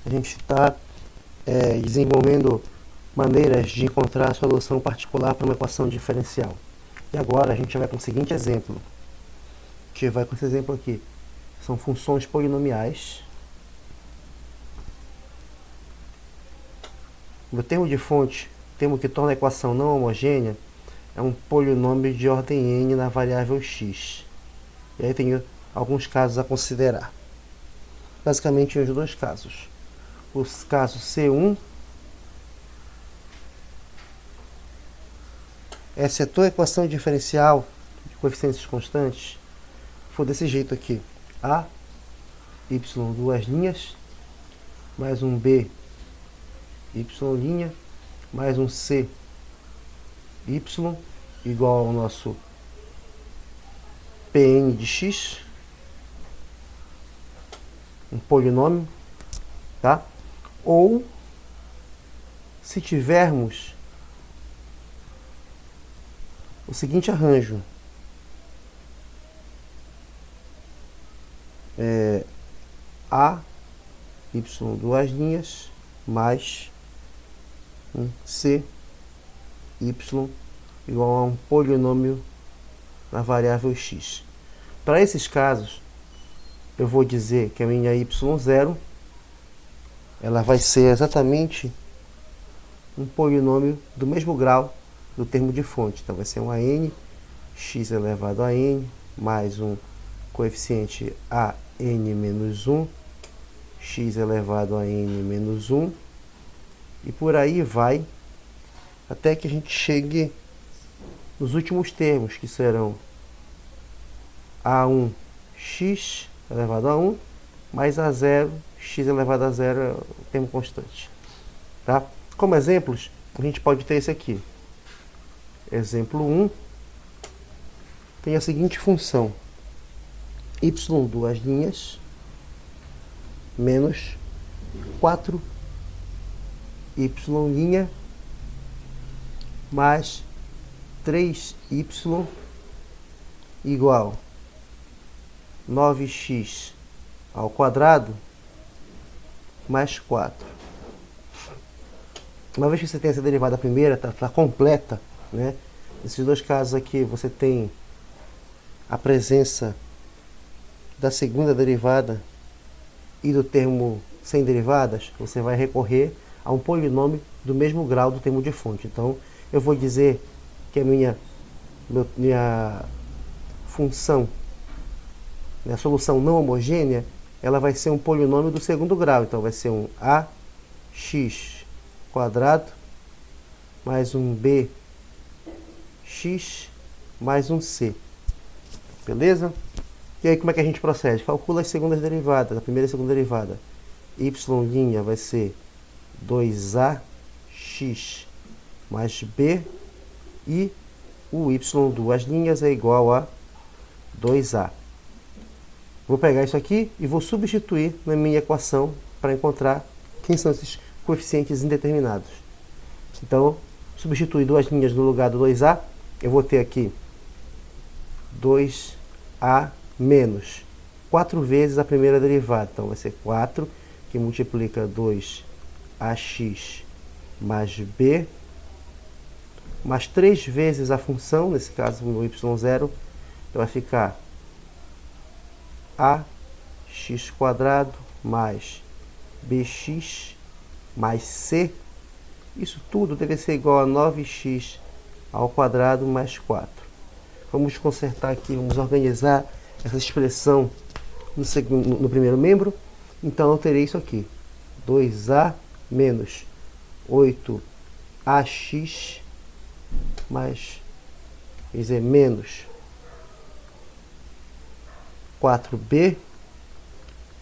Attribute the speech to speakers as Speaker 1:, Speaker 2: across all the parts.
Speaker 1: a gente está desenvolvendo maneiras de encontrar a solução particular para uma equação diferencial. E agora a gente vai com o seguinte exemplo. A gente vai com esse exemplo aqui. São funções polinomiais. No termo de fonte, o termo que torna a equação não homogênea é um polinômio de ordem n na variável x. E aí tem alguns casos a considerar. Basicamente, os dois casos. Os casos C1 é se a tua equação diferencial de coeficientes constantes for desse jeito aqui. A, y, duas linhas, mais um B, y', mais um C, y, igual ao nosso Pn de x, um polinômio, tá? Ou, se tivermos o seguinte arranjo, A, y, duas linhas, mais um C, y, igual a um polinômio na variável x. Para esses casos, eu vou dizer que a minha y0 ela vai ser exatamente um polinômio do mesmo grau do termo de fonte. Então vai ser um n, x elevado a n, mais um coeficiente a n menos 1, x elevado a n menos 1, e por aí vai, até que a gente chegue nos últimos termos, que serão a1x elevado a 1, mais a0, x elevado a 0 é o termo constante. Tá? Como exemplos, a gente pode ter esse aqui. Exemplo 1 tem a seguinte função: y duas linhas menos 4y' mais 3y igual 9x ao quadrado mais 4. Uma vez que você tem essa derivada primeira, está completa, né? Nesses dois casos aqui você tem a presença da segunda derivada e do termo sem derivadas, você vai recorrer a um polinômio do mesmo grau do termo de fonte. Então, eu vou dizer que a minha função, minha solução não homogênea, ela vai ser um polinômio do segundo grau. Então, vai ser um ax quadrado mais um bx mais um c. Beleza? E aí como é que a gente procede? Calcula as segundas derivadas, a primeira e a segunda derivada. Y' vai ser 2ax mais b, e o y duas linhas é igual a 2a. Vou pegar isso aqui e vou substituir na minha equação para encontrar quem são esses coeficientes indeterminados. Então, substituir duas linhas no lugar do 2a, eu vou ter aqui 2a menos 4 vezes a primeira derivada. Então, vai ser 4, que multiplica 2ax mais b, mais 3 vezes a função, nesse caso o y0, então vai ficar ax quadrado mais bx mais c. Isso tudo deve ser igual a 9x ao quadrado mais 4. Vamos consertar aqui, vamos organizar essa expressão no primeiro membro. Então eu terei isso aqui: 2a menos 8ax mais, quer dizer, menos 4b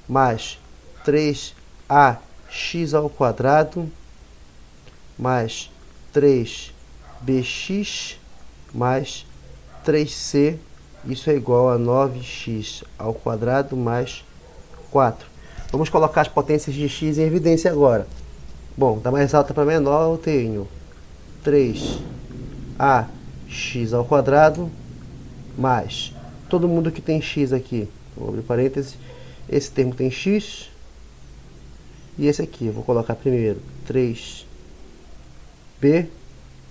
Speaker 1: mais 3ax ao quadrado mais 3bx mais 3c. Isso é igual a 9x ao quadrado mais 4. Vamos colocar as potências de x em evidência agora. Bom, da mais alta para menor eu tenho 3ax ao quadrado mais, todo mundo que tem x aqui, vou abrir parênteses, esse termo tem x, E esse aqui, eu vou colocar primeiro 3b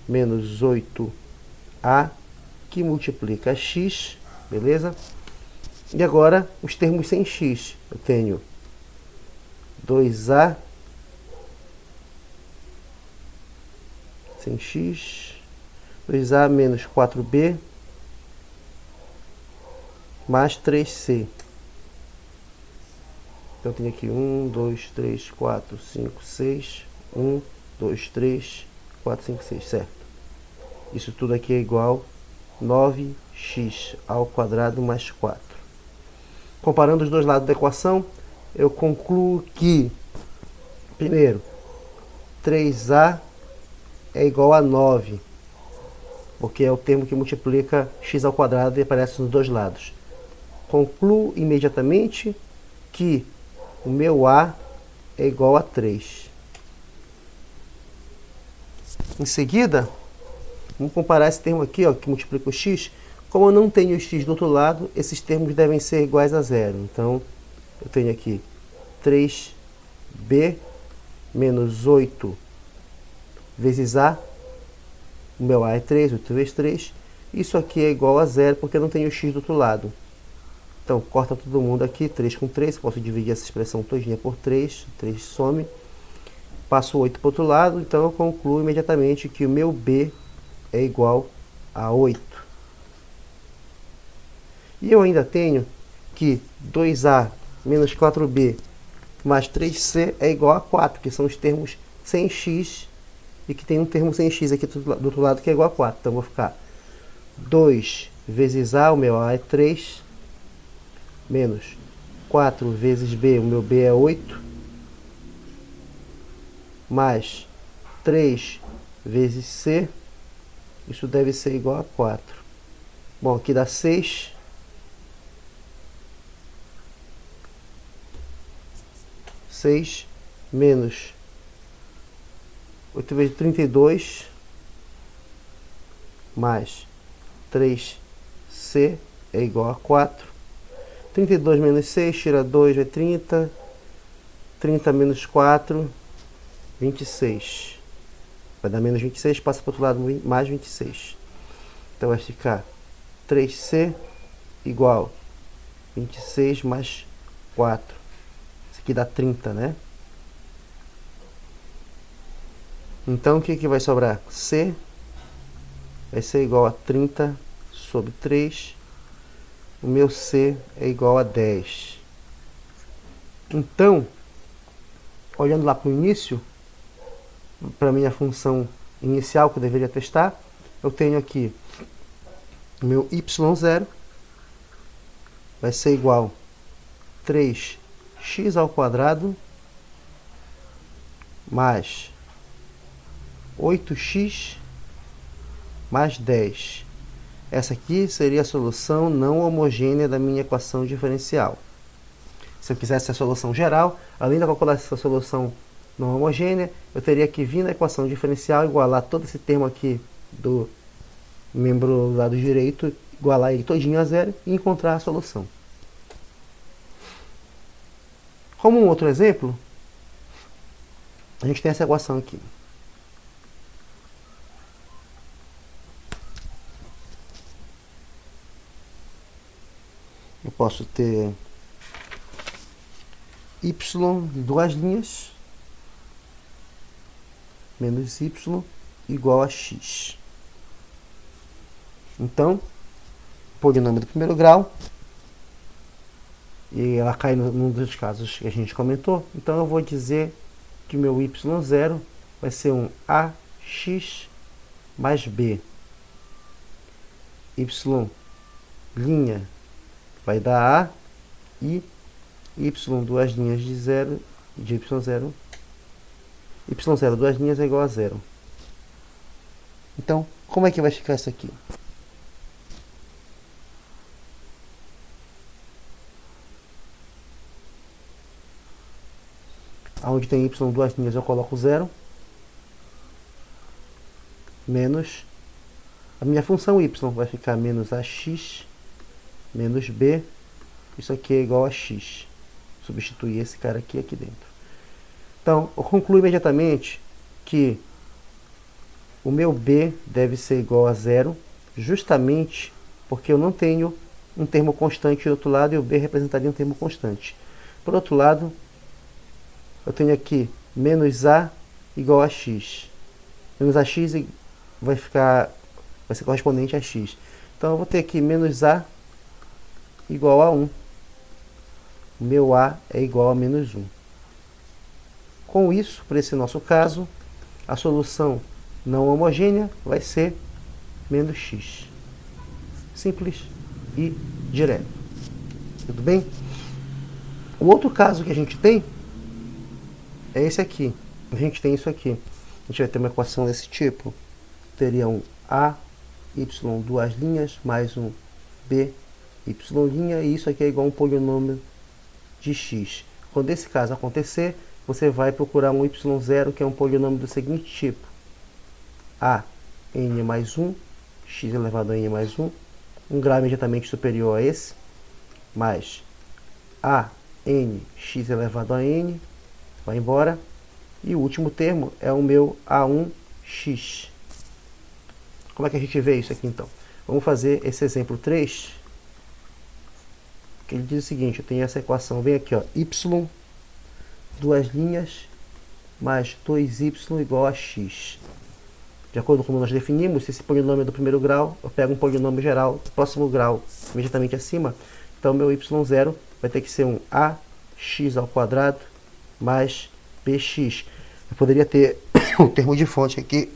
Speaker 1: menos 8a, que multiplica x, beleza? E agora, os termos sem x. Eu tenho 2a sem x, 2a menos 4b, mais 3c. Então, eu tenho aqui 1, 2, 3, 4, 5, 6. 1, 2, 3, 4, 5, 6, certo? Isso tudo aqui é igual a 9x ao quadrado mais 4. Comparando os dois lados da equação, eu concluo que, primeiro, 3a é igual a 9, porque é o termo que multiplica x ao quadrado e aparece nos dois lados. Concluo imediatamente que o meu a é igual a 3. Em seguida, vamos comparar esse termo aqui, ó, que multiplica o x. Como eu não tenho o x do outro lado, esses termos devem ser iguais a zero. Então, eu tenho aqui 3b menos 8 vezes a. O meu a é 3, 8 vezes 3. Isso aqui é igual a zero, porque eu não tenho o x do outro lado. Então, corta todo mundo aqui, 3 com 3. Posso dividir essa expressão todinha por 3. 3 some. Passo 8 para o outro lado. Então, eu concluo imediatamente que o meu b é igual a 8. E eu ainda tenho que 2a menos 4b mais 3c é igual a 4, que são os termos sem x, e que tem um termo sem x aqui do outro lado que é igual a 4. Então, eu vou ficar 2 vezes a, o meu a é 3, menos 4 vezes b, o meu b é 8, mais 3 vezes c, isso deve ser igual a 4. Bom, aqui dá 6. 6 menos 8 vezes 32, mais 3c é igual a 4. 32 menos 6, tira 2, é 30. 30 menos 4, 26. Vai dar menos 26, passa para o outro lado, mais 26. Então, vai ficar 3c igual 26 mais 4. Isso aqui dá 30, né? Então, o que vai sobrar? C vai ser igual a 30 sobre 3. O meu C é igual a 10. Então, olhando lá para o início, para a minha função inicial que eu deveria testar, eu tenho aqui o meu y0 vai ser igual a 3x ao quadrado mais 8x mais 10. Essa aqui seria a solução não homogênea da minha equação diferencial. Se eu quisesse a solução geral, além de calcular essa solução não homogênea, eu teria que vir na equação diferencial, igualar todo esse termo aqui do membro do lado direito, igualar ele todinho a zero e encontrar a solução. Como um outro exemplo, a gente tem essa equação aqui. Eu posso ter y de duas linhas menos y igual a x. Então, polinômio do primeiro grau, e ela cai num dos casos que a gente comentou. Então, eu vou dizer que o meu y0 vai ser um ax mais b. Y' vai dar a, e y duas linhas de 0, de y0, y0 duas linhas é igual a 0. Então, como é que vai ficar isso aqui? Onde tem y duas linhas eu coloco 0, menos a minha função y vai ficar menos ax menos b, isso aqui é igual a x. Substituir esse cara aqui dentro. Então, eu concluo imediatamente que o meu b deve ser igual a zero, justamente porque eu não tenho um termo constante do outro lado e o b representaria um termo constante. Por outro lado, eu tenho aqui menos a igual a x. Menos ax vai ser correspondente a x. Então eu vou ter aqui menos a igual a 1. O meu a é igual a menos 1. Com isso, para esse nosso caso, a solução não homogênea vai ser menos x. Simples e direto. Tudo bem? O outro caso que a gente tem é esse aqui. A gente tem isso aqui. A gente vai ter uma equação desse tipo. Teria um a, y, duas linhas, mais um b, y', e isso aqui é igual a um polinômio de x. Quando esse caso acontecer, você vai procurar um y0, que é um polinômio do seguinte tipo: a n mais 1, x elevado a n mais 1, um grau imediatamente superior a esse, mais a n x elevado a n, vai embora, e o último termo é o meu a1x. Como é que a gente vê isso aqui então? Vamos fazer esse exemplo 3, que ele diz o seguinte: eu tenho essa equação, vem aqui, ó, y, duas linhas, mais 2y igual a x. De acordo com como nós definimos, se esse polinômio é do primeiro grau, eu pego um polinômio geral do próximo grau, imediatamente acima. Então, meu y0 vai ter que ser um ax ao quadrado mais bx. Eu poderia ter um termo de fonte aqui,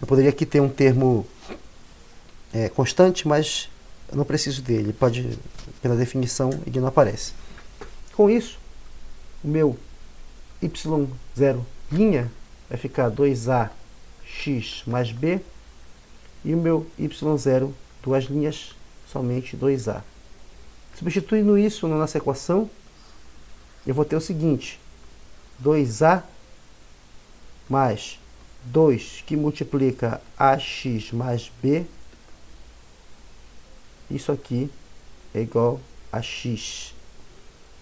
Speaker 1: eu poderia aqui ter um termo constante, mas eu não preciso dele. Pode, pela definição, ele não aparece. Com isso, o meu y0' vai ficar 2ax mais b, e o meu y0, duas linhas, somente 2a. Substituindo isso na nossa equação, eu vou ter o seguinte: 2a mais 2 que multiplica ax mais b, isso aqui é igual a x.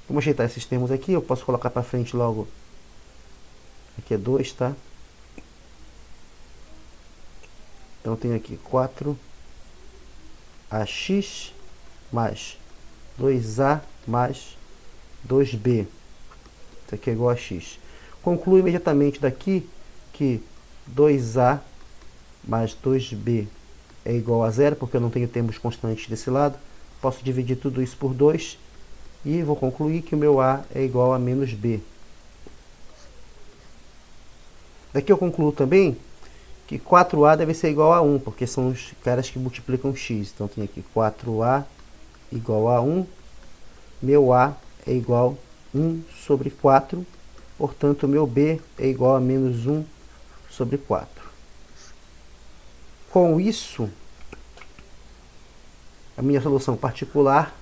Speaker 1: Vamos ajeitar esses termos aqui, eu posso colocar para frente logo. Aqui é 2, tá? Então, eu tenho aqui 4ax mais 2a mais 2b. Isso aqui é igual a x. Concluo imediatamente daqui que 2a mais 2b é igual a zero, porque eu não tenho termos constantes desse lado. Posso dividir tudo isso por 2 e vou concluir que o meu a é igual a menos b. Daqui eu concluo também que 4a deve ser igual a 1, porque são os caras que multiplicam x. Então, tem aqui 4a igual a 1. Meu a é igual a 1 sobre 4. Portanto, meu b é igual a menos 1 sobre 4. Com isso, a minha solução particular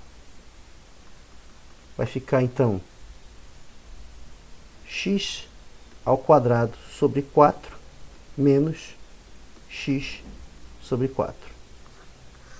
Speaker 1: vai ficar, então, x ao quadrado sobre 4 menos x sobre 4.